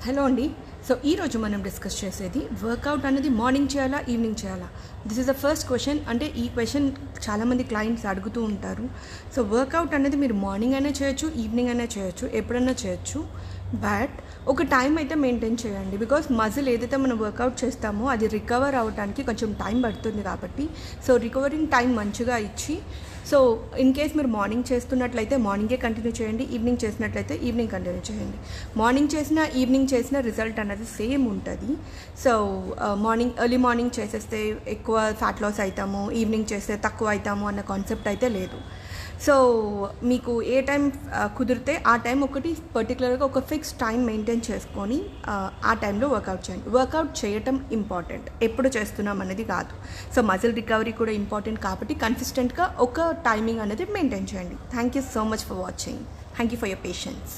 Hello అండి. So ఈరోజు మనం డిస్కస్ చేసేది వర్కౌట్ అనేది మార్నింగ్ చేయాలా ఈవినింగ్ చేయాలా. This is the first question. అంటే ఈ క్వశ్చన్ చాలామంది క్లయింట్స్ అడుగుతూ ఉంటారు. సో వర్కౌట్ అనేది మీరు మార్నింగ్ అయినా చేయొచ్చు, ఈవినింగ్ అయినా చేయొచ్చు, ఎప్పుడైనా చేయొచ్చు. బట్ ఒక టైం అయితే మెయింటైన్ చేయండి. బికాస్ మజిల్ ఏదైతే మనం వర్కౌట్ చేస్తామో అది రికవర్ అవ్వడానికి కొంచెం టైం పడుతుంది కాబట్టి సో రికవరింగ్ టైం మంచిగా ఇచ్చి సో ఇన్ కేస్ మీరు మార్నింగ్ చేస్తున్నట్లయితే మార్నింగే కంటిన్యూ చేయండి, ఈవినింగ్ చేసినట్లయితే ఈవినింగ్ కంటిన్యూ చేయండి. మార్నింగ్ చేసిన ఈవినింగ్ చేసిన రిజల్ట్ అనేది సేమ్ ఉంటుంది. సో ఎర్లీ మార్నింగ్ చేసేస్తే ఎక్కువ ఫ్యాట్ లాస్ అవుతాము, ఈవినింగ్ చేస్తే తక్కువ అవుతాము అన్న కాన్సెప్ట్ అయితే లేదు. సో మీకు ఏ టైం కుదిరితే ఆ టైం ఒకటి పర్టికులర్గా ఒక ఫిక్స్ టైం మెయింటైన్ చేసుకొని ఆ టైంలో వర్కౌట్ చేయండి. వర్కౌట్ చేయటం ఇంపార్టెంట్, ఎప్పుడు చేస్తున్నాం అనేది కాదు. సో మజిల్ రికవరీ కూడా ఇంపార్టెంట్ కాబట్టి కన్సిస్టెంట్గా ఒక టైమింగ్ అనేది మెయింటైన్ చేయండి. Thank you so much for watching. Thank you for your patience.